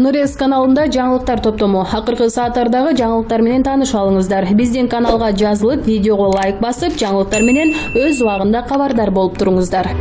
Нурес каналында жаңылыктар топтому. Акыркы сааттардагы жаңылыктар менен таанышып алыңыздар. Биздин каналга жазылып, видеого лайк басып, жаңылыктар менен өз убагында кабардар болуп туруңуздар.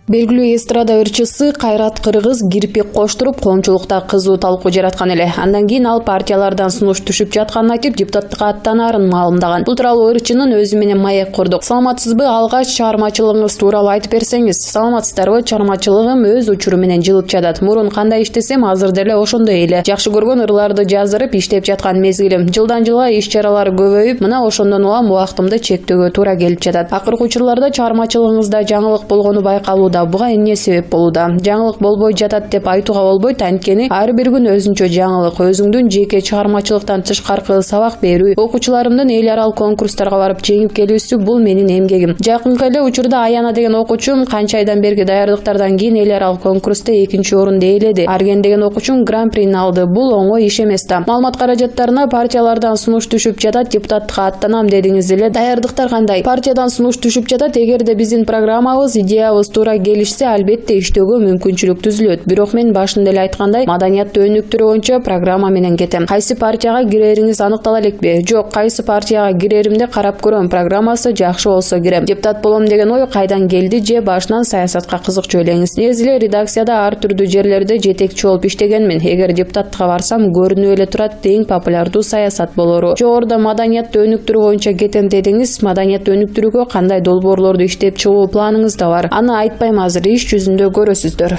Белгилүү эстрада ырчысы Кайрат Кыргыз кирпик коштуруп, коомчулукта кызуу талкуу жараткан эле. Андан кийин ал партиялардан сунуш түшүп жатканын айтып, депутаттыкка аттанаарын маалымдаган. Бул тууралуу ырчынын өзү менен маек курдук. Саламатсызбы? Алгач чыгармачылыгыңыз тууралуу айтып берсеңиз. Саламатсыздарбы? Чыгармачылыгым өз учуру менен жылып жатат. Мурун кандай иштесем, азыр деле ошондой эле. Жакшы көргөн ырларды жаздырып, иштеп жаткан мезгилим. Жылдан жылга иш-чаралар көбөйүп, мына ошондон улам убактымды чектөөгө туура келип жатат. Акыркы учурларда чыгармачылыгыңызда жаңылык болгону байкалууда. Буга эмне себеп болууда? Жаңылык болбой жатат деп айтууга болбойт, анткени ар бир күн өзүнчө жаңылык, өзүңдүн жеке чыгармачылыктан тышкаркы сабак берүү, окуучуларымдын эл аралык конкурстарга барып жеңип келүүсү бул менин эмгегим. Жакынкы эле учурда Аяна деген окуучум канча айдан берги даярдыктардан кийин эл аралык конкурста 2-орунду ээледи. Арген деген окуучум гран-прини алды. Бул оңой иш эмес да. Маалымат каражаттарына партиялардан сунуш түшүп жатат, депутаттыкка аттанам дедиңиз эле. Даярдыктар кандай? Партиядан сунуш түшүп жатат. Эгерде биздин программабыз, идеябыз туура келишсе, албетте иштөөгө мүмкүнчүлүк түзүлөт. Бирок мен башында эле айткандай, маданият өнүктүрүү боюнча программа менен кетем. Кайсы партияга кирериңиз аныктала элекпи? Жок, кайсы партияга киреримди карап көрөм. Программасы жакшы болсо кирем. Депутат болом деген ой кайдан келди же башынан саясатка кызыкчу элеңиз? Негизи редакцияда ар түрдүү жерлерде жетекчи болуп иштегенмин. Эгер депутаттыкка барсам, көрүнүп эле турат эң популярдуу саясат болору. Жогоруда маданиятты өнүктүрүү боюнча кетем дедиңиз. Маданиятты өнүктүрүүгө кандай долбоорлорду иштеп чыгуу планыңызда бар? Аны айтпайм, азыр иш жүзүндө көрөсүздөр.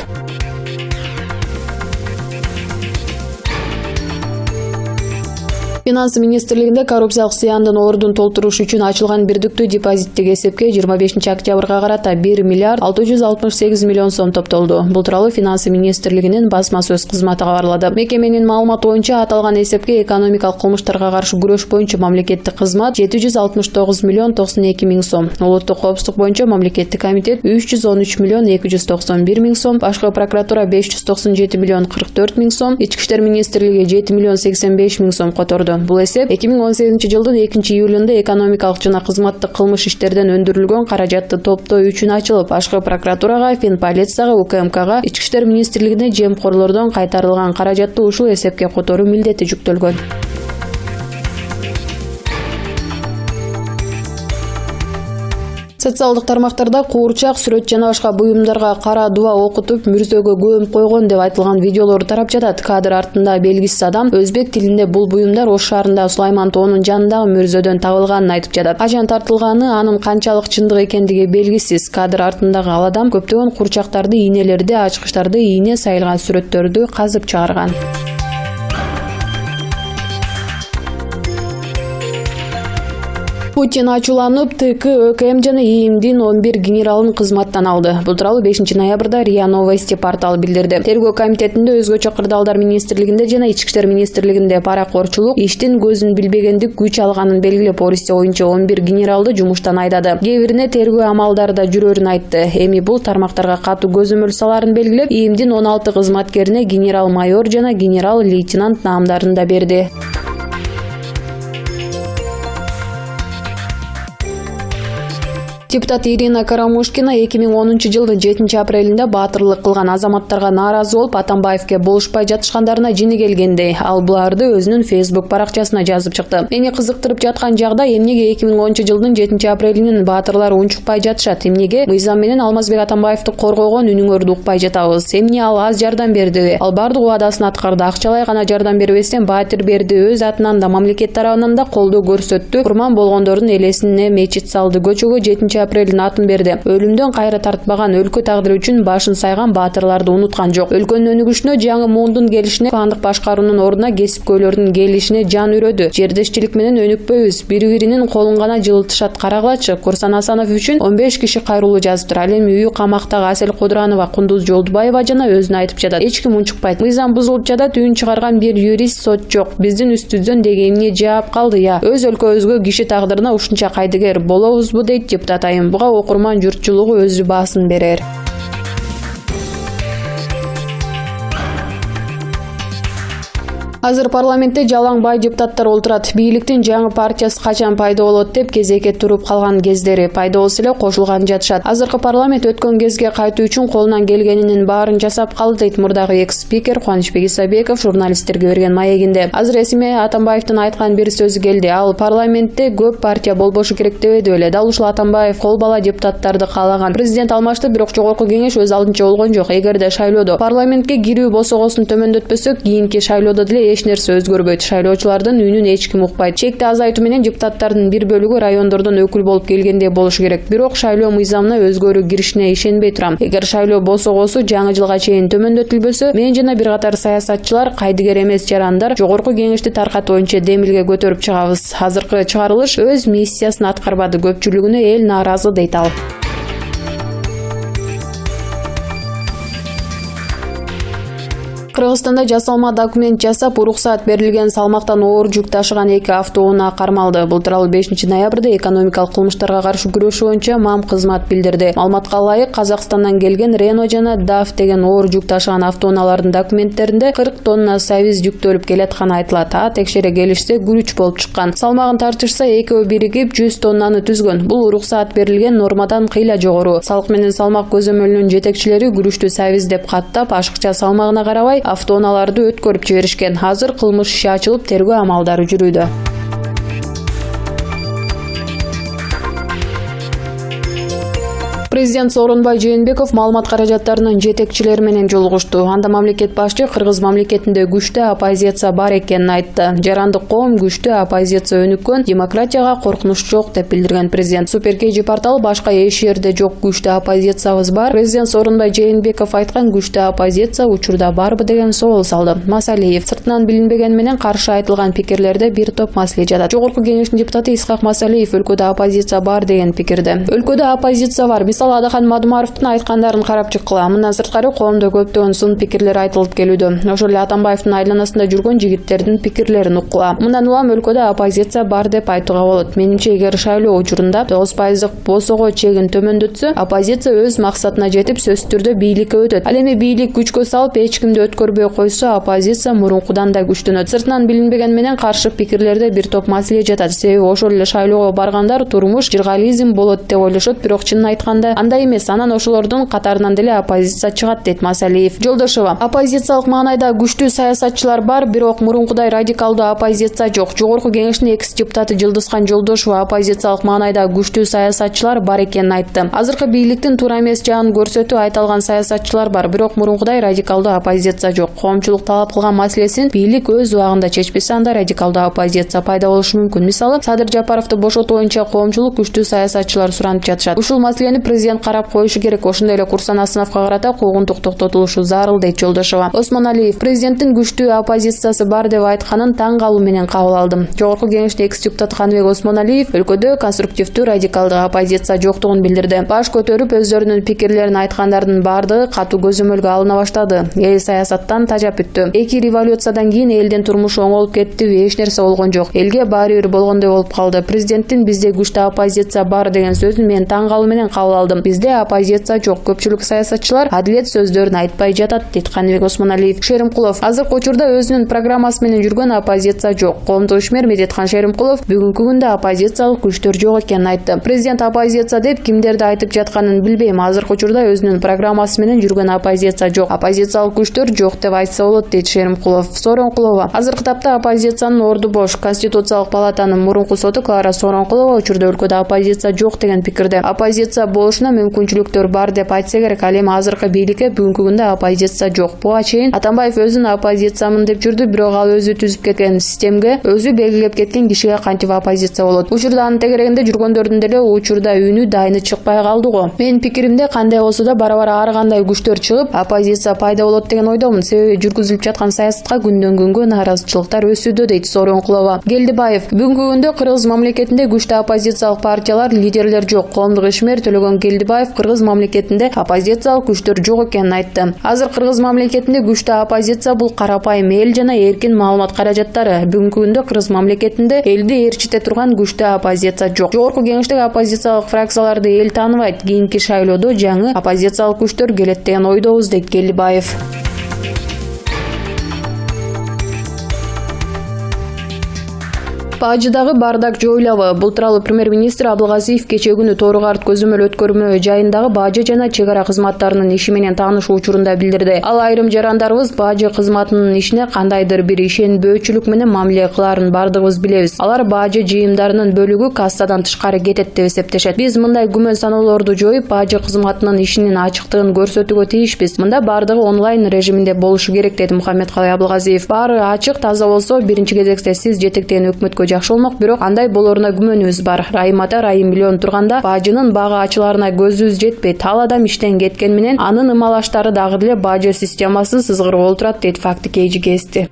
Финансы министрлигинде коррупциялык зыяндын ордун толтуруш үчүн ачылган бирдиктүү депозиттик эсепке 25-октябрга карата 1 миллиард 668 миллион сом топтолду. Бул тууралуу Финансы министрлигинин басма сөз кызматы кабарлады. Мекеменин маалыматы боюнча аталган эсепке экономикалык кылмыштарга каршы күрөш боюнча мамлекеттик кызмат 769 миллион 92 миң сом, улуттук коопсуздук боюнча мамлекеттик комитет 313 миллион 291 миң сом, башкы прокуратура 597 миллион 44 миң сом, ички иштер министрлиги 7 миллион 85 миң сом которду. Бул эсеп 2018-жылдын 2-июлунда экономикалык жана кызматтык кылмыш иштерден өндүрүлгөн каражатты топтоо үчүн ачылып, башкы прокуратурага, Финполицияга, УКМКга, ички иштер министрлигине жемкорлордон кайтарылган каражатты ушул эсепке которуу милдети жүктөлгөн. Социалдык тармактарда куурчак, сүрөт жана башка буюмдарга кара дуба окутуп, мүрзөгө көмүп койгон деп айтылган видеолор тарап жатат. Кадр артында белгисиз адам өзбек тилинде бул буюмдар Ош шаарында Сулайман тоонун жанындагы мүрзөдөн табылганын айтып жатат. Качан тартылганы, анын канчалык чындык экендиги белгисиз. Кадр артындагы ал адам көптөгөн курчактарды, ийнелерди, ачкычтарды, ийне сайылган сүрөттөрдү казып чыгарган. Путин ачууланып, ТК, ÖКМ жана ИИМдин 11 генералын кызматтан алды. Бул тууралуу 5-ноябрда РИА Новости порталы билдирди. Тергөө комитетинде, өзгөчө кырдаалдар министрлигинде жана ички иштер министрлигинде паракорчулук, иштин көзүн билбегендик күч алганын белгилеп, Орусия боюнча 11 генералды жумуштан айдады. Кээ бирине тергөө амалдары да жүрөрүн айтты. Эми бул тармактарга катуу көзөмөл саларын белгилеп, ИИМдин 16 кызматкерине генерал-майор жана генерал-лейтенант наамдарын да берди. Депутат Ирина Карамушкина 2010-жылдын 7-апрелинде баатырлык кылган азаматтарга нааразы болуп, Атамбаевке болушпай жатышкандарына жини келгендей, ал буларды өзүнүн Facebook баракчасына жазып чыкты. Мени кызыктырып жаткан жагдай, эмнеге 2010-жылдын 7-апрелинин баатырлары унчукпай жатышат? Эмнеге Мыйзам менен Алмазбек Атамбаевди коргогон үнүңөрдү укпай жатабыз? Эмне ал аз жардам бердиби? Ал бардык убадасын аткарды, акчалай гана жардам бербестен баатыр берди, өз атынан да мамлекет тарабынан да колдоо көрсөттү. Курман болгондордун элесине мечит салды, көчөгө 7-апрелдин атын берди. Өлүмдөн кайра тартпаган, өлкө тагдыры үчүн башын сайган баатырларды унуткан жок. Өлкөнүн өнүгүшүнө, жаңы муундун келишине, кландык башкаруунун ордуна кесипкөйлөрдүн келишине жан үрөдү. Жердешчилик менен өнүкпөйбүз, бири-биринин колун гана жылытышат. Карагылачы, Курсан Асанов үчүн 15 киши кайрылуу жазыптыр. Ал эми үй камактагы Асел Кудранова, Кундуз Жолдубаева жана өзүнө айтып жатат. Эч ким унчукпайт. Мыйзам бузулуп жатат, үн чыгарган бир юрист, сот жок. Биздин үстүбүздөн деги эмне жаап калды я? Өз өлкөбүзгө киши тагдырына ушунча кайдыгер болобузбу дейт депутат. Буга окурман журтчулугу өзү баасын берер. Азыр парламентте жалаң бай депутаттар олтурат. Бийликтин жаңы партиясы качан пайда болот деп кезекке туруп калган кездери пайда болсо эле кошулган жатышат. Азыркы парламент өткөн кезге кайтуу үчүн колунан келгенинин баарын жасап калды дейт мурдагы экс-спикер Кубанычбек Исабеков журналисттерге берген маегинде. Азыр эсиме Атамбаевдин айткан бир сөзү келди. Ал парламентте көп партия болбошу керек дебеди беле. Дал ушул Атамбаев кол бала депутаттарды каалаган. Президент алмашты, бирок жогорку кеңеш өз алдынча болгон жок. Эгерде шайлоодо парламентке кирүү босогосун төмөндөтпөсөк, кийинки шайлоодо деле эч нерсе өзгөрбөйт. Шайлоочулардын үнүн эч ким укпайт. Чекти азайтуу менен депутаттардын бир бөлүгү райондордон өкүл болуп келгендей болушу керек. Бирок шайлоо мыйзамына өзгөрүү киришине ишенбей турам. Эгер шайлоо босогосу жаңы жылга чейин төмөндөтүлбөсө, мен жана бир катар саясатчылар, кайдыгер эмес жарандар жогорку кеңешти таркатуу боюнча демилге көтөрүп чыгабыз. Азыркы чыгарылыш өз миссиясын аткарбады. Көпчүлүгүнө эл нааразы дейт ал. Кыргызстанда жасалма документ жасап, уруксаат берилген салмактан оор жүк ташыган 2 автоунаа кармалды. Бул тууралуу 5 ноябрда экономикалык кылмыштарга каршы күрөшүү боюнча МАМ кызмат билдирди. Маалыматка ылайык, Казакстандан келген Рено жана DAF деген оор жүк ташыган автоунаалардын документтеринде 40 тонна сабиз жүктөлүп келатканы айтылат. Текшере келишсе гүрүч болуп чыккан. Салмагын тартышса экөө биригип 100 тоннаны түзгөн. Бул уруксаат берилген нормадан кыйла жогору. Салык менен салмак көзөмөлүнүн жетекчилери гүрүчтү сабиз деп каттап, ашыкча салмагына карабай автоунааларды өткөрүп жиберишкен. Азыр кылмыш иши ачылып, тергөө амалдары жүрүүдө. Президент Сооронбай Жээнбеков маалымат каражаттарынын жетекчилери менен жолугушту. Анда мамлекет башчы Кыргыз мамлекетинде күчтүү оппозиция бар экенин айтты. Жарандык коом күчтүү оппозиция өнүккөн, демократияга коркунуч жок деп билдирген президент. Суперкежи порталы башка эч жерде жок күчтүү оппозициябыз бар. Президент Сооронбай Жээнбеков айткан күчтүү оппозиция учурда барбы деген соол салды. Масалиев сыртынан билинбеген менен каршы айтылган пикирлерде бир топ маселе жатат. Жогорку кеңештин депутаты Исхак Масалиев өлкөдө оппозиция бар деген пикирде. Өлкөдө оппозиция бар. Мисалы Адахан Мадумаровдун айткандарын карап чыккыла. Мындан сырткары коомдо көптөгөн сын пикирлер айтылып келүүдө. Ошол эле Атамбаевдин айланасында жүргөн жигиттердин пикирлерин уккула. Мындан улам өлкөдө оппозиция бар деп айтууга болот. Менимче, эгер шайлоо учурунда 9% босого чегин төмөндөтсө, оппозиция өз максатына жетип сөзсүз түрдө бийликке өтөт. Ал эми бийлик күчкө салып, эч кимди өткөрбөй койсо, оппозиция мурункудан да күчтөнөт. Сыртынан билинбеген менен каршы пикирлерде бир топ маселе жатат. Себеби ошол эле шайлоого баргандар турмуш жыргализм болот деп ойлошот, бирок чынын айтканда андай эмес. Анан ошолордун катарынан деле оппозиция чыгат дейт Масалиев. Жолдошова: оппозициялык маанайда күчтүү саясатчылар бар, бирок мурункудай радикалдуу оппозиция жок. Жогорку кеңештин экс-депутаты Жылдызхан Жолдошова оппозициялык маанайда күчтүү саясатчылар бар экенин айтты. Азыркы бийликтин туура эмес жаан көрсөтүү айталган саясатчылар бар, бирок мурункудай радикалдуу оппозиция жок. Коомчулук талап кылган маселесин бийлик өз убагында чечпесе, анда радикалдуу оппозиция пайда болушу мүмкүн. Мисалы, Садыр Жапаровду бошотуу боюнча коомчулук күчтүү саясатчылар суранып жатышат. Ушул маселени президент карап коюшу керек. Ошондой эле Курсан Асыновго карата куугунтук токтотулушу зарыл дейт Жолдошова. Осмоналиев: президенттин күчтүү оппозициясы бар деп айтканын таң калуу менен кабыл алдым. Жогорку кеңештин экс-депутаты Каныбек Осмоналиев өлкөдө конструктивдүү радикалдуу оппозиция жоктугун билдирди. Баш көтөрүп өздөрүнүн пикирлерин айткандардын бардыгы катуу көзөмөлгө алына баштады. Эл саясаттан тажап бүттү. 2 революциядан кийин элдин турмушу оңолуп кеттиби? Эч нерсе болгон жок. Элге баары бир болгондой болуп калды. Президенттин бизде күчтүү оппозиция бар деген сөзүн мен таң калуу менен кабыл алдым. Бизде оппозиция жок. Көпчүлүк саясатчылар адилет сөздөрүн айтпай жатат дейт Каныбек Осмоналиев. Шеримкулов: азыркы учурда өзүнүн программасы менен жүргөн оппозиция жок. Коомдук ишмер Медетхан Шеримкулов бүгүнкү күндө оппозициялык күчтөр жок экенин айтты. Президент оппозиция деп кимдерди айтып жатканын билбейм. Азыркы учурда өзүнүн программасы менен жүргөн оппозиция жок. Оппозициялык күчтөр жок деп айтса болот дейт Шеримкулов. Сооронкулова: азыркы тапта оппозициянын орду бош. Конституциялык палатанын мурунку соту Клара Сооронкулова учурда өлкөдө оппозиция жок деген пикирде. Оппозиция болушуна мүмкүнчүлүктөр бар деп айтса керек. Ал эми азыркы бийликке бүгүнкү күндө оппозиция жок. Буга чейин Атамбаев өзүн оппозициямын деп жүрдү, бирок ал өзү түзүп кеткен системге, өзү белгилеп кеткен кишиге кантип оппозиция болот? Учурда анын тегерегинде жүргөндөрдүн деле учурда үнү дайыны чыкпай калды го. Менин пикиримде кандай болсо да бара-бара ар кандай күчтөр чыгып, оппозиция пайда болот деген ойдомун. Себеби жүргүзүлүп жаткан саясатка күндөн күнгө нааразычылыктар өсүүдө дейт Сооронкулова. Келдибаев: бүгүнкү күндө Кыргыз мамлекетинде күчтүү оппозициялык партиялар, лидерлер жок. Коомдук ишмер Төлөгөн Келдибаев Кыргыз мамлекетинде оппозициялык күчтөр жок экенин айтты. Азыр Кыргыз мамлекетинде күчтүү оппозиция бул карапайым эл жана эркин маалымат каражаттары. Бүгүнкү күндө Кыргыз мамлекетинде элди ээрчите турган күчтүү оппозиция жок. Жогорку кеңештеги оппозициялык фракцияларды эл тааныбайт. Кийинки шайлоодо жаңы оппозициялык күчтөр келет деген ойдобуз дейт Келдибаев. Бажыдагы бардак жойлабы. Бул тууралуу премьер-министр Абылгазиев кечээ күнү Тору-Карт көзөмөл өткөрмө жайындагы бажы жана чек ара кызматтарынын иши менен таанышуу учурунда билдирди. Ал айрым жарандарыбыз бажы кызматынын ишине кандайдыр бир ишенбөөчүлүк менен мамиле кылаарын бардыгыбыз билебиз. Алар бажы жыйымдарынын бөлүгү кассадан тышкары кетет деп эсептешет. Биз мындай күмөн саноолорду жоюп, бажы кызматынын ишинин ачыктыгын көрсөтүүгө тийишпиз. Мында бардыгы онлайн режиминде болушу керек, деди Мухаммедкалый Абылгазиев. Баары ачык, таза болсо, биринчи кезекте сиз жетектеген өкмөткө жакшы болмок, бирок андай болоруна күмөнүбүз бар. Райым ата Райым миллион турганда бажынын бага ачыларына көзүбүз жетпейт. Ал адам иштен кеткен менен анын ымалаштары дагы деле бажы системасын сызгырып олтурат, дейт Факты KG.